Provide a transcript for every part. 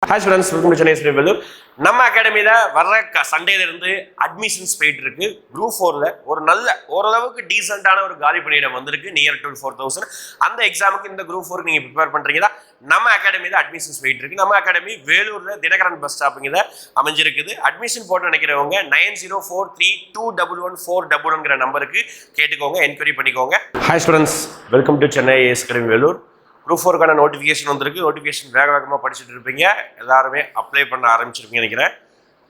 Hi students, welcome to Chennai Sri Vellur. நம்ம அகாடமியில வர்ற சண்டேல இருந்து அட்மிஷன்ஸ் போயிட்டு இருக்கு. குரூப் 4ல ஒரு நல்ல ஓரளவுக்கு டீசென்ட்டான ஒரு காலி பணியிடம் வந்திருக்கு நியர் டு 4000. அந்த எக்ஸாமுக்கு இந்த குரூப் 4 நீங்க ப்ரிப்பேர் பண்றீங்களா? நம்ம அகாடமியில அட்மிஷன்ஸ் போயிட்டு இருக்கு. நம்ம அகாடமி வேலூர்ல தினகரன் பஸ் ஸ்டாப்புங்கிற அமைஞ்சிருக்குது. அட்மிஷன் போட்டு நினைக்கிறவங்க 9043211411ங்கிற நம்பருக்கு கேட்டுக்கோங்க, என்கொயரி பண்ணிக்கோங்க. Hi students, welcome to Chennai AS academy Vellore. Group 4க்கான நோட்டிஃபிகேஷன் வந்திருக்கு. நோட்டிஃபிகேஷன் வேகமாக படிச்சுட்டு இருப்பீங்க. எல்லாருமே அப்ளை பண்ண ஆரம்பிச்சிருப்பீங்க நினைக்கிறேன்.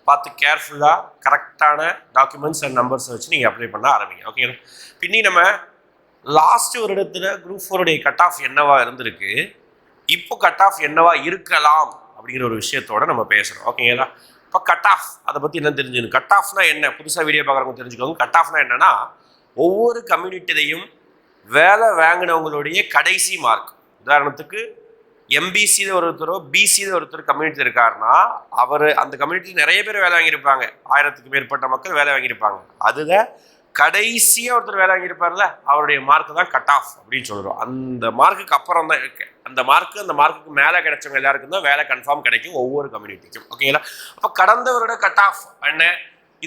பார்த்து கேர்ஃபுல்லாக கரெக்டான டாக்குமெண்ட்ஸ் அண்ட் நம்பர்ஸை வச்சு நீங்கள் அப்ளை பண்ண ஆரம்பிங்க. ஓகேங்களா? பின்னி நம்ம லாஸ்ட் ஒரு இடத்துல குரூப் 4உடைய கட் ஆஃப் என்னவா இருந்திருக்கு, இப்போ கட் ஆஃப் என்னவா இருக்கலாம் அப்படிங்கிற ஒரு விஷயத்தோட நம்ம பேசுகிறோம். ஓகேங்களா? இப்போ கட் ஆஃப் அதை பற்றி என்ன தெரிஞ்சுக்கணும். கட் ஆஃப்னா என்ன, புதுசாக வீடியோ பார்க்குறவங்க தெரிஞ்சுக்கோங்க. கட் ஆஃப்னா என்னன்னா, ஒவ்வொரு கம்யூனிட்டிலையும் வேலை வாங்கினவங்களுடைய கடைசி மார்க். உதாரணத்துக்கு எம்பிசியில் ஒருத்தரோ பிசியில் ஒருத்தர் கம்யூனிட்டி இருக்காருன்னா, அவர் அந்த கம்யூனிட்டி நிறைய பேர் வேலை வாங்கியிருப்பாங்க, 1000க்கு மேற்பட்ட மக்கள் வேலை வாங்கியிருப்பாங்க. அதில் கடைசியாக ஒருத்தர் வேலை வாங்கியிருப்பார்ல, அவருடைய மார்க்கு தான் கட் ஆஃப் அப்படின்னு சொல்கிறோம். அந்த மார்க்குக்கு அப்புறம் தான் இருக்கு. அந்த மார்க்குக்கு மேலே கிடைச்சவங்க எல்லாருக்கும் தான் வேலை கன்ஃபார்ம் கிடைக்கும், ஒவ்வொரு கம்யூனிட்டிக்கும். ஓகேங்களா? அப்போ கடந்த வருட கட் ஆஃப் என்ன,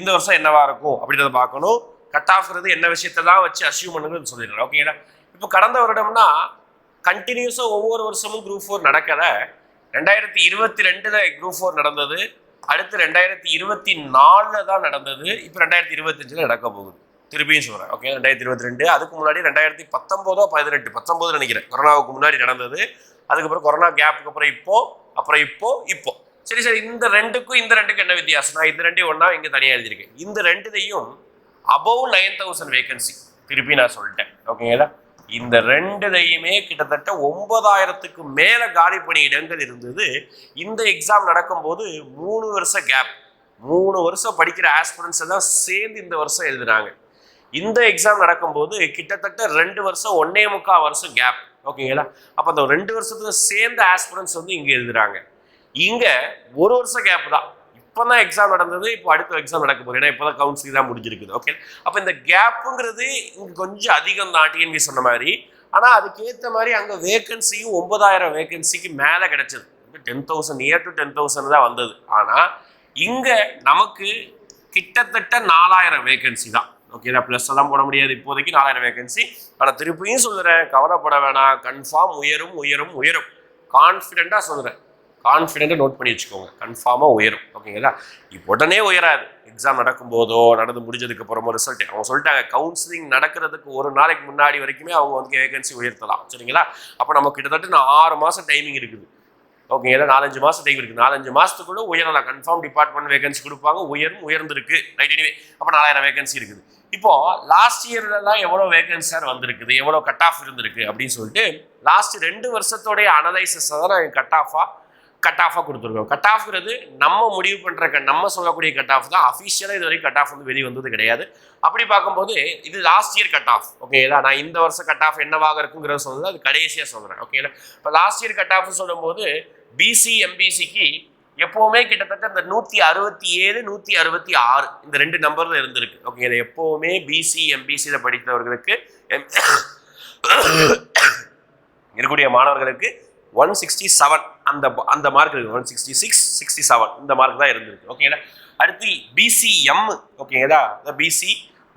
இந்த வருஷம் என்னவா இருக்கும் அப்படின்றத பார்க்கணும். கட் ஆஃப்றது என்ன விஷயத்தை தான் வச்சு அசியூம் பண்ணுங்கிறது சொல்லிடுறேன். ஓகேங்களா? இப்போ கடந்த வருடம்னா கண்டினியூஸாக ஒவ்வொரு வருஷமும் குரூப் 4 நடக்கலை. 2022 குரூப் 4 நடந்தது, அடுத்து 2024 தான் நடந்தது, இப்போ 2025 நடக்க போகுது. திருப்பியும் சொல்கிறேன். ஓகே, 2022, அதுக்கு முன்னாடி 2019 நினைக்கிறேன், கொரோனாவுக்கு முன்னாடி நடந்தது. அதுக்கப்புறம் கொரோனா கேப்புக்கு அப்புறம் இப்போ சரி இந்த ரெண்டுக்கும் என்ன வித்தியாசம்? நான் இந்த ரெண்டையும் ஒன்றா இங்கே தனியாக எழுதியிருக்கேன். இந்த ரெண்டுலையும் அபவ் 9000 வேகன்சி. திருப்பி நான் சொல்லிட்டேன். ஓகேங்களா? இந்த ரெண்டுலையுமே கிட்டத்தட்ட 9000க்கு மேல காலி பணி இடங்கள் இருந்தது. இந்த எக்ஸாம் நடக்கும்போது 3 வருஷ கேப், 3 வருஷம் படிக்கிற ஆஸ்பிரன்ஸ் எல்லாம் சேர்ந்து இந்த வருஷம் எழுதுனாங்க. இந்த எக்ஸாம் நடக்கும்போது கிட்டத்தட்ட 2 வருஷம் 1.25 வருஷம் கேப். ஓகேங்களா? அப்போ அந்த 2 வருஷத்துல சேர்ந்த ஆஸ்பிரன்ஸ் வந்து இங்க எழுதுறாங்க. இங்க 1 வருஷம் கேப் தான். இப்போதான் எக்ஸாம் நடந்தது, இப்போ அடுத்த எக்ஸாம் நடக்க போகுது. ஏன்னா இப்போதான் கவுன்சிலிங் தான் முடிஞ்சிருக்குது. ஓகே, அப்போ இந்த கேப்புங்கிறது இங்கே கொஞ்சம் அதிகம் தான், டிஎன்பி சொன்ன மாதிரி. ஆனால் அதுக்கேற்ற மாதிரி அங்கே வேகன்சியும் 9000 வேகன்சிக்கு மேலே கிடைச்சது. 10,000 நியர் டு 10,000 தான் வந்தது. ஆனால் இங்கே நமக்கு கிட்டத்தட்ட 4000 வேகன்சி தான். ஓகே, ப்ளஸ் எல்லாம் போட முடியாது இப்போதைக்கு, 4000 வேகன்சி. ஆனால் திருப்பியும் சொல்லுறேன், கவலைப்பட வேணாம், கன்ஃபார்ம் உயரும். கான்ஃபிடென்ட்டாக சொல்லுறேன், கான்ஃபிடென்ட்டாக நோட் பண்ணி வச்சுக்கோங்க, கன்ஃபார்மாக உயரும். ஓகேங்களா? இப்போ உடனே உயராது, எக்ஸாம் நடக்கும்போதோ நடந்து முடிஞ்சதுக்கு அப்புறமோ ரிசல்ட் அவங்க சொல்லிட்டாங்க. கவுன்சிலிங் நடக்கிறதுக்கு ஒரு நாளைக்கு முன்னாடி வரைக்குமே அவங்க வந்து வேகன்சி உயர்த்தலாம். சரிங்களா? அப்போ நமக்கு கிட்டத்தட்ட 6 மாதம் டைமிங் இருக்குது. ஓகேங்களா? 4-5 மாதம் டைம் இருக்குது. 4-5 மாதத்துக்குள்ள உயரலாம். கன்ஃபார்ம் டிபார்ட்மெண்ட் வேகன்சி கொடுப்பாங்க, உயர்ந்திருக்கு. ரைட், எனிவே அப்போ 4000 வேகன்சி இருக்குது. இப்போ லாஸ்ட் இயர்லாம் எவ்வளோ வேகன்சி சார் வந்திருக்குது, எவ்வளோ கட் ஆஃப் இருந்திருக்கு அப்படின்னு சொல்லிட்டு லாஸ்ட் 2 வருஷத்தோடைய அனலைசிஸை தான் நான் கட் ஆஃபாக கொடுத்துருக்கோம். கட் ஆஃப்ங்கிறது நம்ம முடிவு பண்ணுற நம்ம சொல்லக்கூடிய கட் ஆஃப் தான். அஃபிஷியலாக இது வரைக்கும் கட் ஆஃப் வந்து வெளியே வந்தது கிடையாது. அப்படி பார்க்கும்போது இது லாஸ்ட் இயர் கட் ஆஃப். ஓகேங்களா? நான் இந்த வருஷம் கட் ஆஃப் என்னவாக இருக்குங்கிறத சொல்லுறது அது கடைசியாக சொல்கிறேன். ஓகேங்களா? இப்போ லாஸ்ட் இயர் கட் ஆஃப் சொல்லும்போது பிசி எம்பிசிக்கு எப்போவுமே கிட்டத்தட்ட இந்த 167 166 இந்த 2 நம்பரில் இருந்திருக்கு. ஓகேங்களா? எப்போவுமே பிசி எம்பிசியில் படித்தவர்களுக்கு இருக்கக்கூடிய மாணவர்களுக்கு 167 அந்த மார்க் இருக்கு. 166 67 இந்த மார்க் தான் இருந்திருக்கு. ஓகேங்களா? அடுத்து பிசிஎம். ஓகேங்களா? பிசி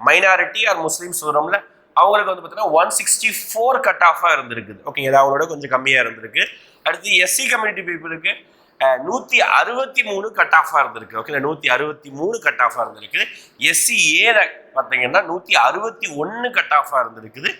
மைனாரிட்டி ஆர் முஸ்லீம் சொல்றோம்ல, அவங்களுக்கு வந்து பார்த்தீங்கன்னா 164 கட் ஆஃபாக இருந்திருக்குது. ஓகேங்களா? அவங்களோட கொஞ்சம் கம்மியாக இருந்திருக்கு. அடுத்து எஸ்சி கம்யூனிட்டி பீப்புளுக்கு 163 கட் ஆஃபாக இருந்திருக்கு. ஓகே, 163 கட் ஆஃபாக இருந்திருக்கு. எஸ்சி ஏல பார்த்தீங்கன்னா 161 கட் ஆஃபாக இருந்திருக்குது.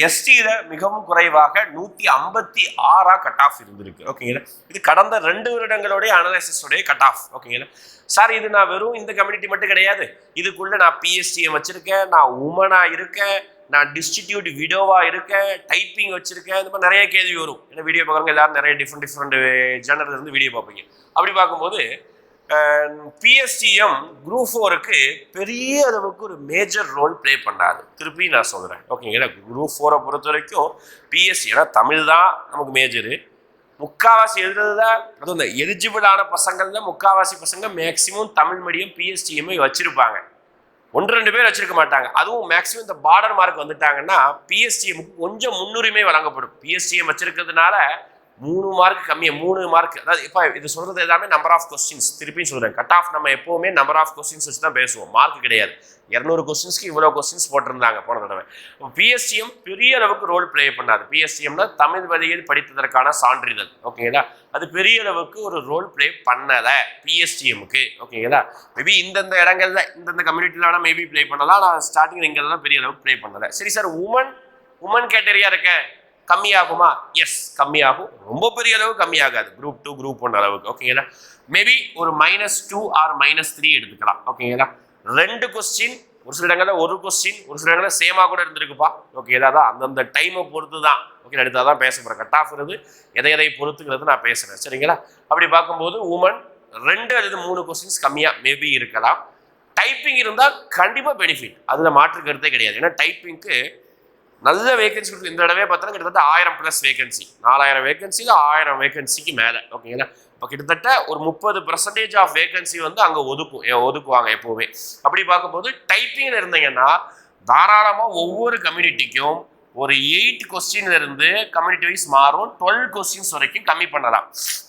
எஸ்டியில் மிகவும் குறைவாக 156 கட் ஆஃப் இருந்திருக்கு. ஓகேங்களா? இது கடந்த 2 வருடங்களுடைய அனலைசிஸோடைய கட் ஆஃப். ஓகேங்களா? சார், இது நான் வெறும் இந்த கம்யூனிட்டி மட்டும் கிடையாது, இதுக்குள்ள நான் பிஎஸ்டிஎம் வச்சிருக்கேன், நான் உமனா இருக்கேன், நான் டிஸ்டிடியூட் விடோவா இருக்கேன், டைப்பிங் வச்சிருக்கேன். இந்த மாதிரி நிறைய கேள்வி வரும். ஏன்னா வீடியோ பார்க்குறவங்க எல்லாரும் நிறைய டிஃப்ரெண்ட் ஜேர்னல் இருந்து வீடியோ பார்ப்பீங்க. அப்படி பார்க்கும்போது பிஎஸ்டிஎம் குரூப் 4க்கு பெரிய அளவுக்கு ஒரு மேஜர் ரோல் ப்ளே பண்ணாது. திருப்பி நான் சொல்கிறேன். ஓகேங்களா? குரூப் 4 பொறுத்த வரைக்கும் பிஎஸ்சி, ஏன்னா தமிழ் தான் நமக்கு மேஜரு. முக்காவாசி எழுதுறது தான், அதுவும் இந்த எலிஜிபிளான பசங்கள்ல முக்காவாசி பசங்க மேக்சிமம் தமிழ் மீடியம் பிஎஸ்டிஎம்ஐ வச்சிருப்பாங்க. 1-2 பேர் வச்சிருக்க மாட்டாங்க. அதுவும் மேக்ஸிமம் இந்த பார்டர் மார்க் வந்துட்டாங்கன்னா பிஎஸ்டிஎம்க்கு கொஞ்சம் முன்னுரிமை வழங்கப்படும். பிஎஸ்டிஎம் வச்சிருக்கிறதுனால 3 மார்க் கம்மியாக 3 மார்க், அதாவது இப்போ இது சொல்கிறது எல்லாமே நம்பர் ஆஃப் கொஸ்டின்ஸ். திருப்பியும் சொல்கிறேன், கட் ஆஃப் நம்ம எப்போவுமே நம்பர் ஆஃப் கொஸ்டின்ஸ் வச்சு தான் பேசுவோம், மார்க் கிடையாது. 200 கொஸ்டின்ஸ்க்கு இவ்வளோ கொஸ்டின்ஸ் போட்டிருந்தாங்க போன தடவை. பிஎஸ்டிஎம் பெரிய அளவுக்கு ரோல் ப்ளே பண்ணாது. பிஎஸ்டிஎம்னா தமிழ் வழியில் படித்ததற்கான சான்றிதழ், ஓகேங்களா? அது பெரிய அளவுக்கு ஒரு ரோல் ப்ளே பண்ணலை பிஎஸ்டிஎம்க்கு, ஓகேங்களா? மேபி இந்தந்த இடங்கள்ல இந்தந்த கம்யூனிட்டியில் வேணால் மேபி ப்ளே பண்ணலாம். நான் ஸ்டார்டிங் இங்கெல்லாம் பெரிய அளவுக்கு ப்ளே பண்ணலை. சரி சார், உமன் கேட்டரியா இருக்கேன், கம்மியாகுமா? எஸ், கம்மியாகும். ரொம்ப பெரிய அளவு கம்மியாகாது, குரூப் 2 குரூப் 1 அளவுக்கு, ஓகேங்களா? மேபி ஒரு -2 ஆர் -3 எடுத்துக்கலாம், ஓகேங்களா? 2 கொஸ்டின், ஒரு சில இடங்களில் 1 கொஸ்டின், ஒரு சில இடங்களில் சேமா கூட இருந்திருக்குப்பா, ஓகேங்களா? தான் அந்தந்த டைமை பொறுத்து தான், ஓகே, எடுத்தால் பேச போகிறேன். கட் ஆஃப்ங்கிறது எதை பொறுத்துங்கிறது நான் பேசுகிறேன், சரிங்களா? அப்படி பார்க்கும்போது உமன் 2 அல்லது 3 கொஸ்டின்ஸ் கம்மியாக மேபி இருக்கலாம். டைப்பிங் இருந்தால் கண்டிப்பாக பெனிஃபிட், அதில் மாற்று கருத்தே கிடையாது. ஏன்னா டைப்பிங்க்கு நல்ல வேகன்சி கொடுத்து இந்த தடவை பார்த்தா கிட்டத்தட்ட 1000+ வேகன்சி, 4000 வேகன்சியில் 1000 வேகன்சிக்கு மேலே, ஓகேங்களா? இப்போ கிட்டத்தட்ட ஒரு 30% ஆஃப் வேகன்சி வந்து அங்கே ஒதுக்குவாங்க எப்போவுமே. அப்படி பார்க்கும்போது டைப்பிங்கில் இருந்தீங்கன்னா தாராளமாக ஒவ்வொரு கம்யூனிட்டிக்கும் ஒரு 8 கொஸ்டின்ல இருந்து கம்யூனிட்டி வைஸ் மாறும், 12 கொஸ்டின்ஸ் வரைக்கும் கம்மி பண்ணலாம்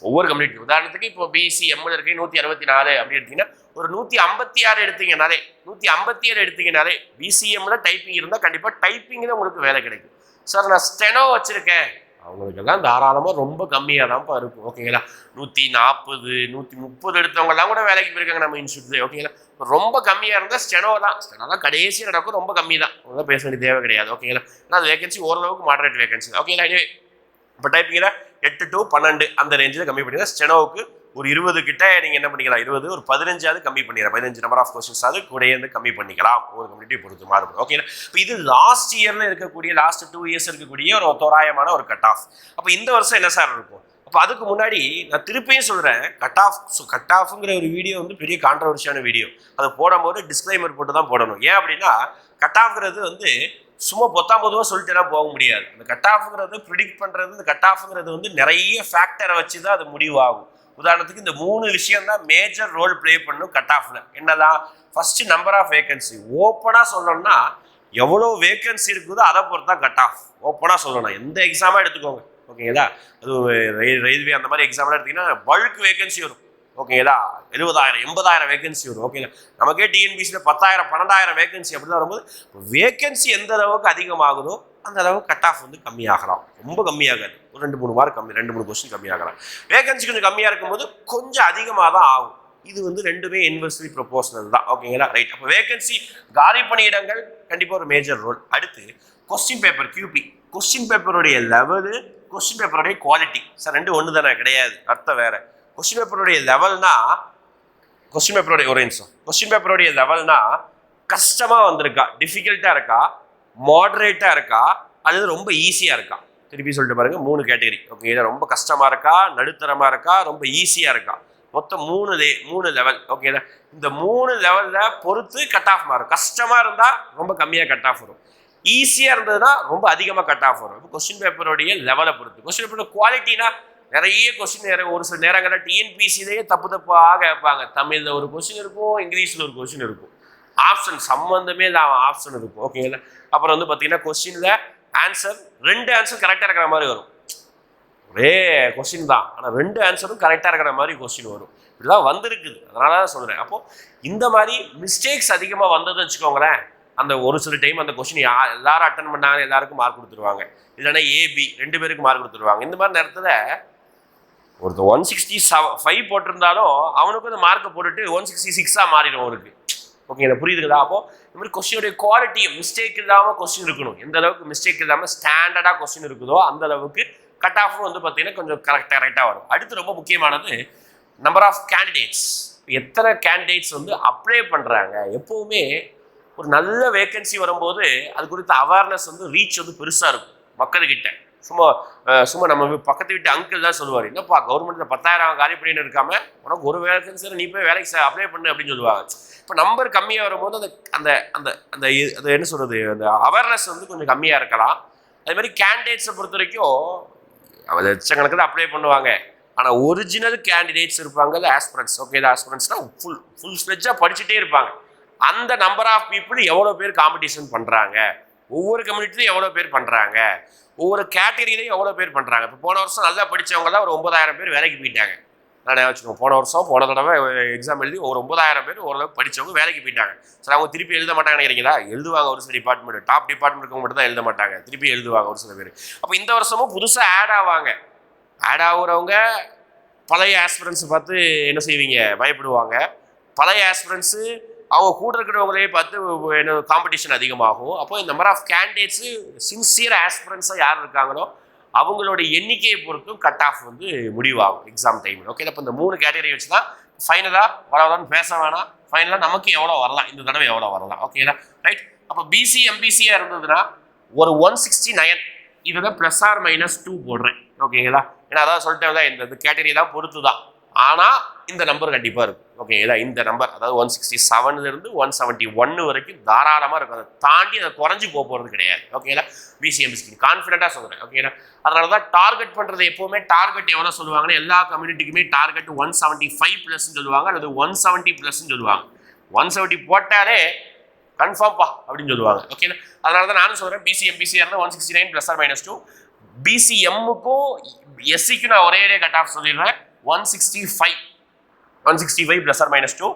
ஒவ்வொரு கம்யூனிட்டி. உதாரணத்துக்கு இப்போ பிசி எம்எல் இருக்கு 164 அப்படி எடுத்தீங்கன்னா ஒரு 156 எடுத்தீங்கனாலே 157 எடுத்தீங்கனாலே பிசிஎம்ல டைப்பிங் இருந்தால் கண்டிப்பாக டைப்பிங்கில் உங்களுக்கு வேலை கிடைக்கும். சார் நான் ஸ்டெனோ வச்சிருக்கேன், அவங்களுக்கெல்லாம் தாராளமாக ரொம்ப கம்மியாக தான்ப்பா இருக்கும், ஓகேங்களா? 140 130 எடுத்தவங்கலாம் கூட வேலைக்கு போயிருக்காங்க நம்ம இன்ஸ்டியூட்ல, ஓகேங்களா? ரொம்ப கம்மியாக இருந்தால் ஸ்டெனோ தான் கடைசி நடக்கும், ரொம்ப கம்மி தான், ஒன்றும் பேச வேண்டிய தேவை கிடையாது, ஓகேங்களா? ஆனால் அது வேகன்சி ஓரளவுக்கு மாடரேட் வேகன்சி, ஓகேங்களா? இப்போ டைப்பிங்கில் 8 to 12 அந்த ரேஞ்சில் கம்மி பண்ணிக்கலாம். ஸ்டெனோவுக்கு ஒரு 20 கிட்ட நீங்கள் என்ன பண்ணிக்கலாம், 20 ஒரு 15 கம்மி பண்ணிக்கலாம், 15 நம்பர் ஆஃப் கொஸ்டின்ஸ் அது கூட இருந்து கம்மி பண்ணிக்கலாம், ஒரு கம்யூனிட்டி பொறுத்து மாறுபடும், ஓகேங்களா? இப்போ இது லாஸ்ட் இயரில் இருக்கக்கூடிய லாஸ்ட் 2 இயர்ஸ் இருக்கக்கூடிய ஒரு தோராயமான ஒரு கட் ஆஃப். அப்போ இந்த வருஷம் என்ன சார் இருக்கும்? அப்போ அதுக்கு முன்னாடி நான் திருப்பியும் சொல்கிறேன், கட் ஆஃப்ங்கிற ஒரு வீடியோ வந்து பெரிய கான்ட்ரவர்ஷியான வீடியோ. அது போடும்போது டிஸ்க்ளைமர் போட்டு தான் போடணும். ஏன் அப்படின்னா கட் ஆஃப்ங்கிறது வந்து சும்மா பொதுவாக சொல்லிட்டுலாம் போக முடியாது. அந்த கட் ஆஃப்ங்கிறது ப்ரிடிக்ட் பண்ணுறது, இந்த கட் ஆஃப்ங்கிறது வந்து நிறைய ஃபேக்டரை வச்சு தான் அது முடிவாகும். உதாரணத்துக்கு இந்த 3 விஷயம் தான் மேஜர் ரோல் ப்ளே பண்ணும் கட் ஆஃப்ல. என்னதான்? First number of vacancy. ஓப்பனாக சொல்லணும்னா எவ்வளோ வேகன்சி இருக்குதோ அதை பொறுத்து தான் கட் ஆஃப். ஓப்பனாக சொல்லணும், எந்த எக்ஸாமாக எடுத்துக்கோங்க, ஓகேங்களா? அது ரயில்வே அந்த மாதிரி எக்ஸாம்லாம் எடுத்தீங்கன்னா பல்க் வேகன்சி வரும், ஓகேங்களா? 70,000 80,000 வேகன்சி வரும், ஓகேங்களா? நமக்கே டிஎன்பிசியில் 10,000 12,000 வேகன்சி அப்படிதான் வரும்போது வேகன்சி எந்த அளவுக்கு அதிகமாகுதோ அந்த அளவுக்கு கட் ஆஃப் வந்து கம்மியாகலாம். ரொம்ப கம்மியாகாது, ஒரு 2-3 மார்க் கம்மி, 2-3 கொஸ்டின் கம்மியாகலாம். வேகன்சி கொஞ்சம் கம்மியாக இருக்கும்போது கொஞ்சம் அதிகமாக தான் ஆகும். இது வந்து ரெண்டுமே இன்வெர்ஸ்லி ப்ரொபோஷனல் தான், ஓகேங்களா? ரைட். அப்போ வேகன்சி காலி பணியிடங்கள் கண்டிப்பாக ஒரு மேஜர் ரோல். அடுத்து கொஸ்டின் பேப்பர் கியூபி, கொஸ்டின் பேப்பருடைய லெவலு, கொஸ்டின் பேப்பருடைய குவாலிட்டி. சார் ரெண்டு ஒன்று தானே? கிடையாது, அர்த்தம் வேற. கொஸ்டின் பேப்பருடைய லெவல்னா கொஸ்டின் பேப்பருடைய லெவல்னா கஷ்டமாக வந்திருக்கா, டிஃபிகல்ட்டாக இருக்கா, மாடரேட்டாக இருக்கா, அல்லது ரொம்ப ஈஸியாக இருக்கா? திருப்பி சொல்லிட்டு பாருங்க, 3 கேட்டகரி, ஓகே? ரொம்ப கஷ்டமாக இருக்கா, நடுத்தரமாக இருக்கா, ரொம்ப ஈஸியாக இருக்கா, மொத்தம் 3 லெவல், ஓகேங்களா? இந்த 3 லெவலில் பொறுத்து கட் ஆஃப் மாறும். கஷ்டமாக இருந்தால் ரொம்ப கம்மியாக கட் ஆஃப் வரும், ஈஸியாக இருந்ததுன்னா ரொம்ப அதிகமாக கட் ஆஃப் வரும். இப்போ கொஸ்டின் பேப்பருடைய லெவலை பொறுத்து. கொஸ்டின் பேப்பரோட குவாலிட்டினா நிறைய கொஸ்டின் ஒரு சில நேரங்களில் டிஎன்பிசிலேயே தப்பாக கேட்பாங்க. தமிழில் ஒரு கொஸ்டின் இருக்கும், இங்கிலீஷில் ஒரு கொஸ்டின் இருக்கும், ஆப்ஷன் சம்மந்தமே இல்லாமல் ஆப்ஷன் இருக்கும், ஓகேங்களா? அப்புறம் வந்து பார்த்தீங்கன்னா கொஸ்டினில் ஆன்சர் 2 ஆன்சர் கரெக்டாக இருக்கிற மாதிரி வரும். ஒரே கொஸ்டின் தான், ஆனால் 2 ஆன்சரும் கரெக்டாக இருக்கிற மாதிரி கொஸ்டின் வரும். இப்படிலாம் வந்திருக்குது, அதனால தான் சொல்கிறேன். அப்போது இந்த மாதிரி மிஸ்டேக்ஸ் அதிகமாக வந்ததுன்னு வச்சுக்கோங்களேன், அந்த ஒரு சில டைம் அந்த கொஸ்டின் எல்லாரும் அட்டன் பண்ணாங்க, எல்லாருக்கும் மார்க் கொடுத்துருவாங்க. இல்லைன்னா ஏபி 2 பேருக்கு மார்க் கொடுத்துருவாங்க. இந்த மாதிரி நேரத்தில் ஒருத்தர் 165 போட்டிருந்தாலும் அவனுக்கு அந்த மார்க்கை போட்டுட்டு 166 மாறிடும் அவருக்கு, ஓகே? இதை புரியுதுங்களா? அப்போ இந்த மாதிரி கொஸ்டினுடைய குவாலிட்டி மிஸ்டேக் இல்லாமல் கொஸ்டின் இருக்கணும். எந்த அளவுக்கு மிஸ்டேக் இல்லாமல் ஸ்டாண்டர்டாக கொஸ்டின் இருக்குதோ அந்த அளவுக்கு கட் ஆஃப் வந்து பார்த்தீங்கன்னா கொஞ்சம் கரெக்டாக வரும். அடுத்து ரொம்ப முக்கியமானது நம்பர் ஆஃப் கேண்டிடேட்ஸ். எத்தனை கேண்டிடேட்ஸ் வந்து அப்ளை பண்ணுறாங்க. எப்போவுமே ஒரு நல்ல வேகன்சி வரும்போது அது குறித்த அவேர்னஸ் வந்து ரீச் வந்து பெருசாக இருக்கும் மக்கள்கிட்ட. சும்மா நம்ம பக்கத்து வீட்டு அங்கிள் தான் சொல்லுவார், என்னப்பா கவர்மெண்ட்ல 10,000 காலி பண்ணிட்டு இருக்காம உனக்கு ஒரு வேகன்சி நீ போய் வேலைக்கு அப்ளை பண்ணு அப்படின்னு சொல்லுவாங்க. இப்போ நம்பர் கம்மியாக வரும்போது அந்த அந்த அந்த அந்த என்ன சொல்றது, அந்த அவேர்னஸ் வந்து கொஞ்சம் கம்மியாக இருக்கலாம். அதே மாதிரி கேண்டிடேட்ஸை பொறுத்த வரைக்கும் லட்சக்கணக்கில் அப்ளை பண்ணுவாங்க, ஆனால் ஒரிஜினல் கேண்டிடேட்ஸ் இருப்பாங்க, ஆஸ்பிரன்ஸ், ஓகே? ஆஸ்பிரன்ஸ்னா ஃபுல் ஸ்ப்ளெட்ஜாக படிச்சுட்டே இருப்பாங்க. அந்த நம்பர் ஆஃப் பீப்புள் எவ்வளோ பேர் காம்படிஷன் பண்ணுறாங்க, ஒவ்வொரு கம்யூனிட்டிலையும் எவ்வளோ பேர் பண்ணுறாங்க, ஒவ்வொரு கேட்டகரியிலையும் எவ்வளோ பேர் பண்ணுறாங்க. இப்போ போன வருஷம் நல்லா படித்தவங்க தான் ஒரு 9,000 பேர் வேலைக்கு போயிட்டாங்க. நான் வச்சுக்கோங்க, போன தடவை எக்ஸாம் எழுதி ஒரு 9,000 பேர் ஓரளவு படித்தவங்க வேலைக்கு போயிட்டாங்க. சரி, அவங்க திருப்பி எழுத மாட்டாங்கன்னு நினைக்கிறீங்களா? எழுதுவாங்க. ஒரு சில டிபார்ட்மெண்ட், டாப் டிபார்ட்மெண்ட் மட்டும் தான் எழுத மாட்டாங்க, திருப்பி எழுதுவாங்க ஒரு சில பேர். அப்போ இந்த வருஷமும் புதுசாக ஆட் ஆவாங்க. ஆட் ஆகுறவங்க பழைய ஆஸ்பிரன்ஸ் பார்த்து என்ன செய்வீங்க? பயப்படுவாங்க. பழைய ஆஸ்பிரன்ஸு அவங்க கூட இருக்கிறவங்களே பார்த்து என்ன காம்படிஷன் அதிகமாகும். அப்போ இந்த நம்பர் ஆஃப் கேண்டிடேட்ஸு சின்சியர் ஆஸ்பிரன்ஸாக யார் இருக்காங்களோ அவங்களோட எண்ணிக்கையை பொறுத்தும் கட் ஆஃப் வந்து முடிவாகும் எக்ஸாம் டைமில். ஓகே, அப்போ இந்த 3 கேட்டகரி வச்சு தான் ஃபைனலாக வரலான்னு பேச வேணாம். ஃபைனலாக நமக்கு எவ்வளோ வரலாம், இந்த தடவை எவ்வளோ வரலாம். ஓகேங்களா? ரைட். அப்போ பிசி எம்பிசியாக இருந்ததுன்னா ஒரு 169 இதில் +or-2 போடுறேன். ஓகேங்களா? ஏன்னா அதான் சொல்லிட்டேன், இந்த கேட்டகரி தான் பொறுத்து தான். ஆனால் இந்த நம்பர் கண்டிப்பாக இருக்கும். ஓகேங்களா? இந்த நம்பர் அதாவது 167 171 வரைக்கும் தாராளமாக இருக்கும். அதை தாண்டி அதை குறைஞ்சி போகிறது கிடையாது. ஓகேங்களா? பிசிஎம்பிசி கான்ஃபிடென்ட்டாக சொல்கிறேன். ஓகேங்களா? அதனால தான் டார்கெட் பண்ணுறது எப்போவுமே டார்கெட் எவ்வளோ சொல்லுவாங்கன்னா எல்லா கம்யூனிட்டிக்குமே டார்கெட் 175+ சொல்லுவாங்க, அல்லது 170+ சொல்லுவாங்க. 170 போட்டாலே கன்ஃபார்ம்ப்பா அப்படின்னு சொல்லுவாங்க. ஓகேங்களா? அதனால தான் நானும் சொல்கிறேன், பிசிஎம்பிசியாக இருந்தால் 169 +or-2. பிசிஎம்முக்கும் எஸ்சிக்கும் நான் ஒரே கட் ஆஃப் சொல்லிடுறேன், 165 +or-2.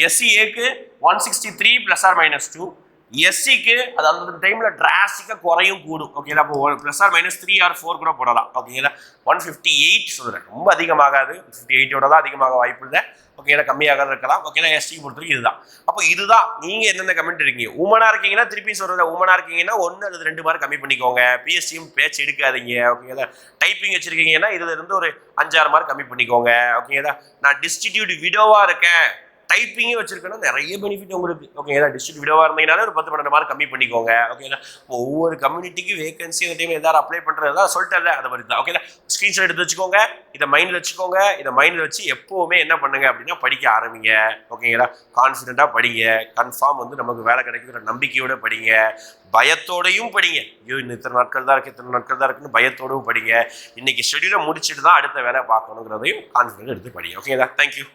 எஸ்சிஏக்கு 163 +or-2. எஸ்சிக்கு அது அந்த டைமில் டிராஸ்டிக்காக குறையும் கூடும். ஓகேங்களா? அப்போ +or-3 or 4 கூட போடலாம். ஓகேங்களா? 158 சொல்கிறேன், ரொம்ப அதிகமாகாது. 58ஓட தான் அதிகமாக வாய்ப்பு இல்லை. ஓகேங்களா? கம்மியாக இருக்கலாம். ஓகேங்களா? எஸ்டிக்கு பொறுத்தவரைக்கும் இதுதான். அப்போ இதுதான் நீங்கள் எந்தெந்த கமெண்ட் இருக்கீங்க. உமனாக இருக்கீங்கன்னா திருப்பி சொல்கிறேன், உமனாக இருக்கீங்கன்னா 1 அல்லது 2 மார்க் கம்மி பண்ணிக்கோங்க. பிஎஸ்சியும் பேச்சு எடுக்காதீங்க. ஓகேங்களா? டைப்பிங் வச்சுருக்கீங்கன்னா இதுலேருந்து ஒரு 5-6 மார்க் கம்மி பண்ணிக்கோங்க. ஓகேங்களா? நான் டிஸ்டிடியூட் விடோவாக இருக்கேன், டைப்பிங்கே வச்சிருக்கேன்னா நிறைய பெனிஃபிட் உங்களுக்கு. ஓகேங்களா? டிஸ்ட்ரிக்ட் விடோவாக இருந்தீங்கனாலே ஒரு 10-12 மார்க் கம்மி பண்ணிக்கோங்க. ஓகேங்களா? ஒவ்வொரு கம்யூனிட்டிக்கு வேகன்சி அந்த டைம் எல்லாரும் அப்ளை பண்ணுறதா சொல்லிட்டேன், அதை மாதிரி தான். ஓகேங்களா? ஸ்க்ரீன்ஷாட் எடுத்து வச்சுக்கோங்க, இதை மைண்டில் வச்சுக்கோங்க. இதை மைண்டில் வச்சு எப்போவுமே என்ன பண்ணுங்க அப்படின்னா படிக்க ஆரம்பிங்க. ஓகேங்களா? கான்ஃபிடென்ட்டாக படிங்க. கன்ஃபார்ம் வந்து நமக்கு வேலை கிடைக்குங்கிற நம்பிக்கையோடு படிங்க. பயத்தோடையும் படிங்க. ஐயோ இன்னும் இத்தனை நாட்கள் தான் இருக்குது, இத்தனை நாட்கள் தான் இருக்குன்னு பயத்தோடும் படிங்க. இன்னைக்கு ஷெடியூலை முடிச்சுட்டு தான் அடுத்த வேலை பார்க்கணுங்கிறதையும் கான்ஃபிடென்ட் எடுத்து படிங்க. ஓகேங்களா? தேங்க்யூ.